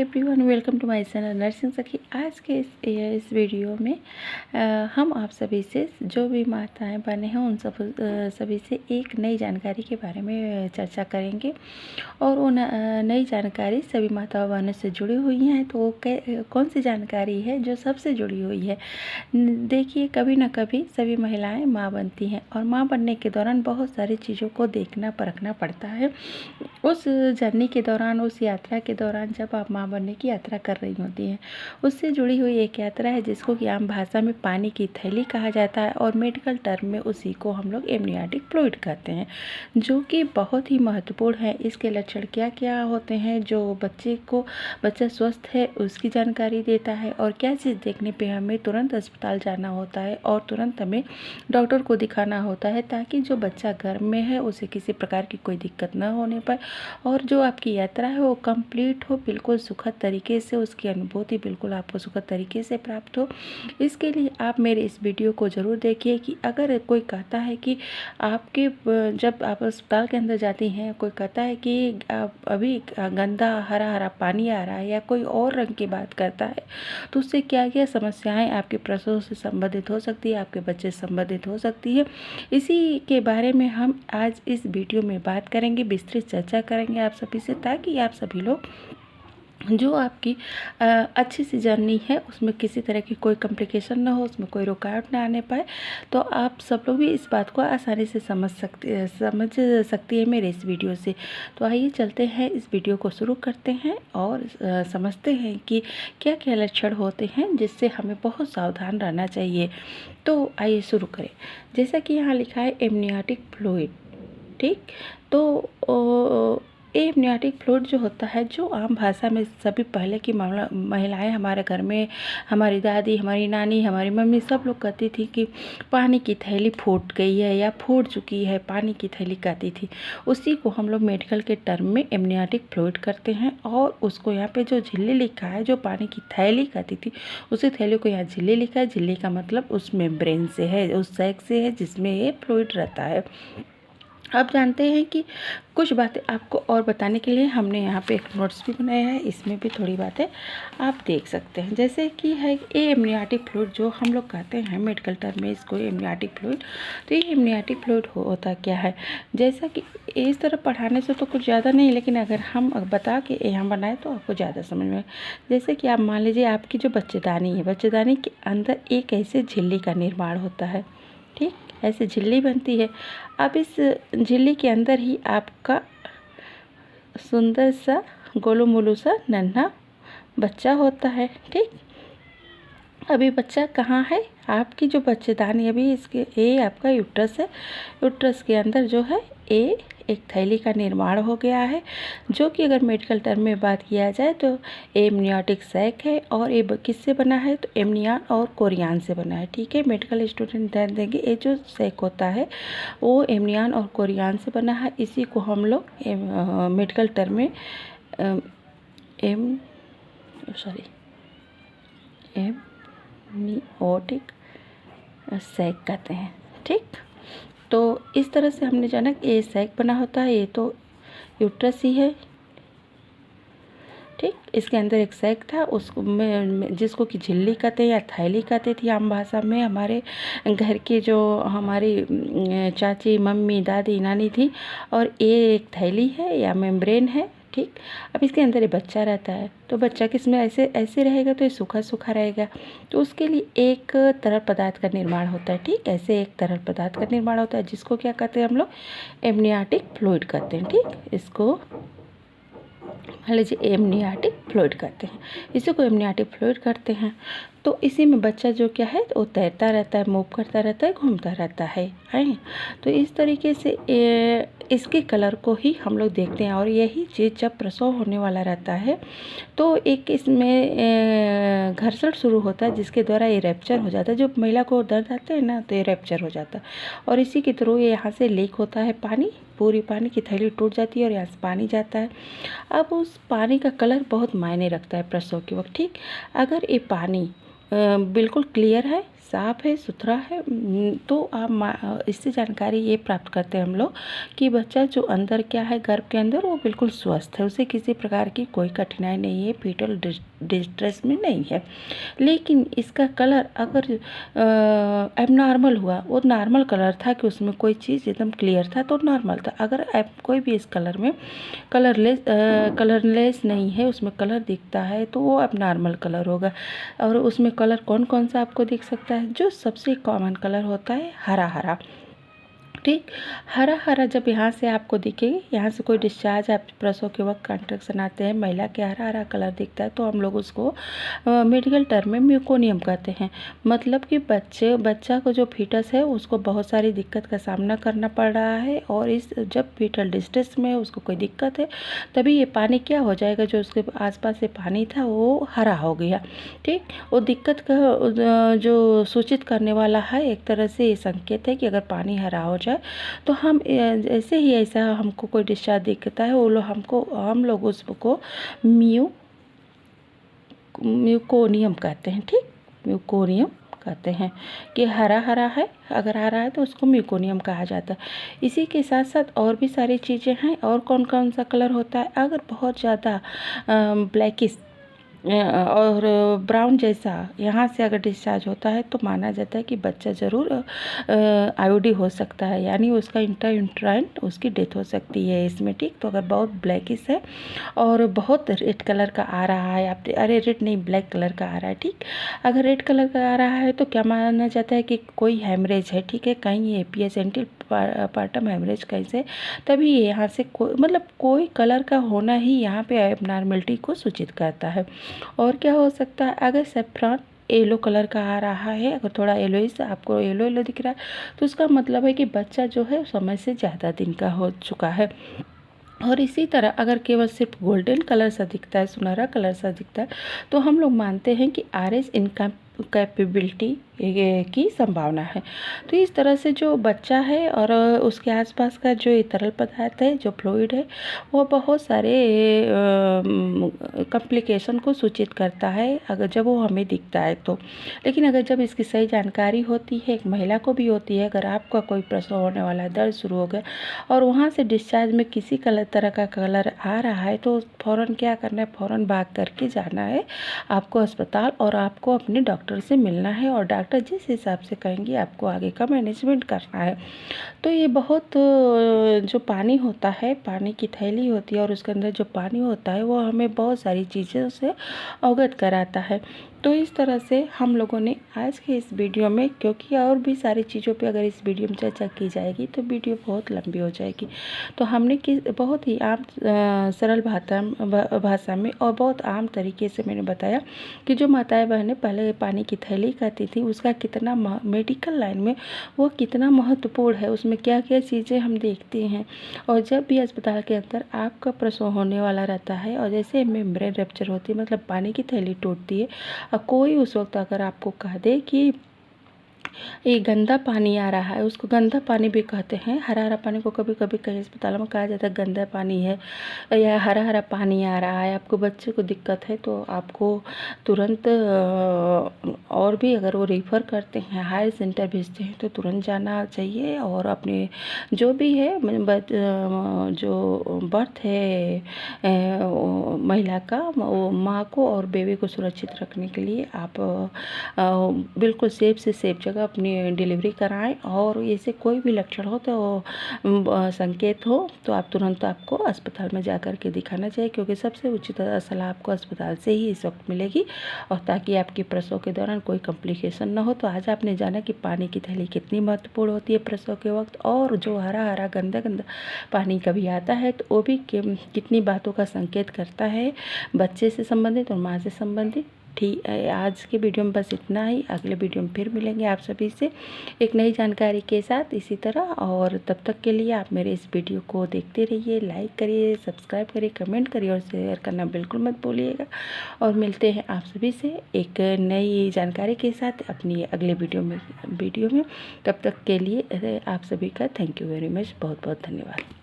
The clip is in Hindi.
Everyone, welcome to my channel Nursing Sakhi. आज के इस वीडियो में हम आप सभी से जो भी माताएं बने हैं उन सभी से एक नई जानकारी के बारे में चर्चा करेंगे। और वो नई जानकारी सभी माताओं बहनों से जुड़ी हुई हैं। तो वो कौन सी जानकारी है जो सबसे जुड़ी हुई है? देखिए, कभी ना कभी सभी महिलाएं माँ बनती हैं और माँ बनने के दौरान बहुत सारी चीज़ों को देखना परखना पड़ता है। उस जर्नी के दौरान, उस यात्रा के दौरान जब आप माँ बनने की यात्रा कर रही होती हैं, उससे जुड़ी हुई एक यात्रा है जिसको कि आम भाषा में पानी की थैली कहा जाता है और मेडिकल टर्म में उसी को हम लोग एमनियोटिक फ्लूइड कहते हैं, जो कि बहुत ही महत्वपूर्ण है। इसके लक्षण क्या क्या होते हैं जो बच्चा स्वस्थ है उसकी जानकारी देता है, और क्या चीज़ देखने पे हमें तुरंत अस्पताल जाना होता है और तुरंत हमें डॉक्टर को दिखाना होता है, ताकि जो बच्चा घर में है उसे किसी प्रकार की कोई दिक्कत न होने पाए और जो आपकी यात्रा है वो कंप्लीट हो, बिल्कुल सुखद तरीके से, उसकी अनुभूति बिल्कुल आपको सुखद तरीके से प्राप्त हो। इसके लिए आप मेरे इस वीडियो को ज़रूर देखिए कि अगर कोई कहता है कि जब आप अस्पताल के अंदर जाती हैं, कोई कहता है कि अभी गंदा हरा हरा पानी आ रहा है या कोई और रंग की बात करता है, तो उससे क्या क्या समस्याएं आपके प्रसव से संबंधित हो सकती है, आपके बच्चे से संबंधित हो सकती है। इसी के बारे में हम आज इस वीडियो में बात करेंगे, विस्तृत चर्चा करेंगे आप सभी से, ताकि आप सभी लोग जो आपकी अच्छी सी जर्नी है उसमें किसी तरह की कोई कॉम्प्लिकेशन ना हो, उसमें कोई रुकावट ना आने पाए। तो आप सब लोग भी इस बात को आसानी से समझ सकती है मेरे इस वीडियो से। तो आइए चलते हैं, इस वीडियो को शुरू करते हैं और समझते हैं कि क्या क्या लक्षण होते हैं जिससे हमें बहुत सावधान रहना चाहिए। तो आइए शुरू करें। जैसा कि यहाँ लिखा है एमनियोटिक फ्लूइड, ठीक। तो एमनियोटिक फ्लूइड जो होता है, जो आम भाषा में सभी पहले की महिलाएं हमारे घर में, हमारी दादी, हमारी नानी, हमारी मम्मी सब लोग कहती थी कि पानी की थैली फूट गई है या फूट चुकी है, पानी की थैली कहती थी। उसी को हम लोग मेडिकल के टर्म में एमनियोटिक फ्लूइड करते हैं। और उसको यहाँ पे जो झिल्ली लिखा है, जो पानी की थैली कहती थी, उसी थैली को यहाँ झिल्ली लिखा है। झिल्ली का मतलब उस मेम्ब्रेन से है, उस सैक से है जिसमें ये फ्लूइड रहता है। अब जानते हैं कि कुछ बातें आपको और बताने के लिए हमने यहाँ पे एक नोट्स भी बनाया है, इसमें भी थोड़ी बातें आप देख सकते हैं। जैसे कि है एमनियोटिक फ्लूइड, जो हम लोग कहते हैं मेडिकल टर्म में इसको एमनियोटिक फ्लूइड। तो ये एमनियोटिक फ्लूइड होता क्या है? जैसा कि इस तरह पढ़ाने से तो कुछ ज़्यादा नहीं, लेकिन अगर हम बता के यहाँ बनाए तो आपको ज़्यादा समझ में। जैसे कि आप मान लीजिए आपकी जो बच्चेदानी है, बच्चेदानी के अंदर एक ऐसे झिल्ली का निर्माण होता है, ठीक, ऐसे झिल्ली बनती है। अब इस झिल्ली के अंदर ही आपका सुंदर सा गोलू मोलू सा नन्हा बच्चा होता है, ठीक। अभी बच्चा कहाँ है? आपकी जो बच्चेदानी, अभी इसके ये आपका यूट्रस है। यूट्रस के अंदर जो है ये एक थैली का निर्माण हो गया है, जो कि अगर मेडिकल टर्म में बात किया जाए तो एमनियोटिक सैक है। और ये किससे बना है? तो एमनियन और कोरियन से बना है, ठीक है। मेडिकल स्टूडेंट ध्यान देंगे, ये जो सैक होता है वो एमनियन और कोरियन से बना है। इसी को हम लोग मेडिकल टर्म में एमनियोटिक सैक कहते हैं, ठीक। तो इस तरह से हमने जाना कि ये सैक बना होता है, ये तो यूट्रस ही है, ठीक। इसके अंदर एक सैक था, उसको में जिसको कि झिल्ली कहते हैं या थैली कहते थे आम भाषा में। हमारे घर के जो हमारी चाची, मम्मी, दादी, नानी थी, और ये एक थैली है या मेम्ब्रेन है, ठीक। अब इसके अंदर ये बच्चा रहता है, तो बच्चा किसमें ऐसे रहेगा, तो ये सूखा सूखा रहेगा। तो उसके लिए एक तरल पदार्थ का निर्माण होता है, ठीक। ऐसे एक तरल पदार्थ का निर्माण होता है जिसको क्या कहते हैं हम लोग? एमनियोटिक फ्लूइड कहते हैं, ठीक। इसको मान लीजिए एमनियोटिक फ्लूइड कहते हैं, इसी को एमनियोटिक फ्लूइड करते हैं। तो इसी में बच्चा जो क्या है वो तैरता रहता है, मूव करता रहता है, घूमता रहता है। तो इस तरीके से इसके कलर को ही हम लोग देखते हैं। और यही चीज़ जब प्रसव होने वाला रहता है तो एक इसमें घर्षण शुरू होता है, जिसके द्वारा ये रैप्चर हो जाता है। जो महिला को दर्द आता है ना, तो ये रैप्चर हो जाता है और इसी के थ्रू ये यहाँ से लीक होता है पानी, पूरी पानी की थैली टूट जाती है और यहाँ से पानी जाता है। अब उस पानी का कलर बहुत मायने रखता है प्रसव के वक्त, ठीक। अगर ये पानी बिल्कुल क्लियर है, साफ़ है, सुथरा है, तो आप इससे जानकारी ये प्राप्त करते हैं हम लोग कि बच्चा जो अंदर क्या है, गर्भ के अंदर, वो बिल्कुल स्वस्थ है, उसे किसी प्रकार की कोई कठिनाई नहीं है, फीटल डिस्ट्रेस में नहीं है। लेकिन इसका कलर अगर एबनॉर्मल हुआ, वो नॉर्मल कलर था कि उसमें कोई चीज़ एकदम क्लियर था तो नॉर्मल था। अगर कोई भी इस कलर में कलरलेस नहीं है, उसमें कलर दिखता है, तो वो एबनॉर्मल कलर होगा। और उसमें कलर कौन कौन सा आपको दिख सकता है? जो सबसे कॉमन कलर होता है हरा हरा, ठीक। हरा हरा जब यहाँ से आपको दिखेगी, यहाँ से कोई डिस्चार्ज, आप प्रसव के वक्त कंट्रैक्शन आते हैं, महिला के हरा हरा कलर दिखता है, तो हम लोग उसको मेडिकल टर्म में म्यूकोनियम कहते हैं। मतलब कि बच्चा को जो फीटस है उसको बहुत सारी दिक्कत का सामना करना पड़ रहा है, और इस जब फीटल डिस्ट्रेस में उसको कोई दिक्कत है, तभी ये पानी क्या हो जाएगा, जो उसके आसपास से पानी था वो हरा हो गया, ठीक। वो दिक्कत का जो सूचित करने वाला है, एक तरह से ये संकेत है कि अगर पानी हरा हो जाए तो हम जैसे ही ऐसा हमको कोई डिस्चार्ज दिखता है, वो लोग हम लोग उसको म्यूकोनियम कहते हैं, ठीक। म्यूकोनियम कहते हैं कि हरा हरा है, अगर हरा है तो उसको म्यूकोनियम कहा जाता है। इसी के साथ साथ और भी सारी चीज़ें हैं। और कौन कौन सा कलर होता है? अगर बहुत ज़्यादा ब्लैकिश और ब्राउन जैसा यहाँ से अगर डिस्चार्ज होता है, तो माना जाता है कि बच्चा ज़रूर आईओडी हो सकता है, यानी उसका इंट्रायूट्राइन उसकी डेथ हो सकती है इसमें, ठीक। तो अगर बहुत ब्लैकिश है और बहुत रेड कलर का आ रहा है, आप अरे रेड नहीं, ब्लैक कलर का आ रहा है, ठीक। अगर रेड कलर का आ रहा है तो क्या माना जाता है कि कोई हेमरेज है, ठीक है, कहीं एपीएस एंटी पार्टम हेमरेज कहीं से, तभी यहाँ से मतलब कोई कलर का होना ही यहाँ पे एबनॉर्मलिटी को सूचित करता है। और क्या हो सकता है? अगर सेफ्रॉन येलो कलर का आ रहा है, अगर थोड़ा येलोइश आपको येलो येलो दिख रहा है, तो उसका मतलब है कि बच्चा जो है समय से ज़्यादा दिन का हो चुका है। और इसी तरह अगर केवल सिर्फ गोल्डन कलर सा दिखता है, सुनहरा कलर सा दिखता है, तो हम लोग मानते हैं कि आरएस कैपेबिलिटी की संभावना है। तो इस तरह से जो बच्चा है और उसके आसपास का जो तरल पदार्थ है, जो फ्लूइड है, वो बहुत सारे कॉम्प्लिकेशन को सूचित करता है, अगर जब वो हमें दिखता है तो। लेकिन अगर जब इसकी सही जानकारी होती है, एक महिला को भी होती है, अगर आपका कोई प्रसव होने वाला है, दर्द शुरू हो गया और वहाँ से डिस्चार्ज में किसी तरह का कलर आ रहा है, तो फ़ौरन क्या करना है? फ़ौरन भाग करके जाना है आपको अस्पताल, और आपको अपने डॉक्टर से मिलना है, और डॉक्टर जिस हिसाब से कहेंगे आपको आगे का मैनेजमेंट करना है। तो ये बहुत जो पानी होता है, पानी की थैली होती है, और उसके अंदर जो पानी होता है वो हमें बहुत सारी चीज़ों से अवगत कराता है। तो इस तरह से हम लोगों ने आज के इस वीडियो में, क्योंकि और भी सारी चीज़ों पे अगर इस वीडियो में चर्चा की तो वीडियो बहुत लंबी हो जाएगी, तो हमने बहुत ही आम सरल भाषा में और बहुत आम तरीके से मैंने बताया कि जो माताएं बहनें पहले पानी की थैली कहती थी, उसका कितना मेडिकल लाइन में वो कितना महत्वपूर्ण है, उसमें क्या क्या चीज़ें हम देखते हैं। और जब भी अस्पताल के अंदर आपका प्रसव होने वाला रहता है, और जैसे मेम्ब्रेन रप्चर होती है, मतलब पानी की थैली टूटती है, और कोई उस वक्त अगर आपको कह दे कि ये गंदा पानी आ रहा है, उसको गंदा पानी भी कहते हैं। हरा हरा पानी को कभी कभी कई अस्पतालों में कहा जाता है गंदा पानी है, या हरा हरा पानी आ रहा है, आपको बच्चे को दिक्कत है, तो आपको तुरंत और भी अगर वो रेफ़र करते हैं, हायर सेंटर भेजते हैं, तो तुरंत जाना चाहिए, और अपने जो भी है जो बर्थ है महिला का, वो माँ को और बेबी को सुरक्षित रखने के लिए आप बिल्कुल सेफ से सेफ जगह अपनी डिलीवरी कराएं। और ऐसे कोई भी लक्षण हो, तो संकेत हो, तो आप तुरंत आपको अस्पताल में जा कर के दिखाना चाहिए, क्योंकि सबसे उचित सलाह आपको अस्पताल से ही इस वक्त मिलेगी, और ताकि आपके प्रसव के दौरान कोई कॉम्प्लिकेशन ना हो। तो आज आपने जाना कि पानी की थैली कितनी महत्वपूर्ण होती है प्रसव के वक्त, और जो हरा हरा गंदा गंदा पानी कभी आता है तो वो भी कितनी बातों का संकेत करता है, बच्चे से संबंधित और माँ से संबंधित। ठीक है, आज के वीडियो में बस इतना ही। अगले वीडियो में फिर मिलेंगे आप सभी से एक नई जानकारी के साथ इसी तरह। और तब तक के लिए आप मेरे इस वीडियो को देखते रहिए, लाइक करिए, सब्सक्राइब करिए, कमेंट करिए और शेयर करना बिल्कुल मत भूलिएगा। और मिलते हैं आप सभी से एक नई जानकारी के साथ अपनी अगले वीडियो में। तब तक के लिए आप सभी का थैंक यू वेरी मच, बहुत बहुत धन्यवाद।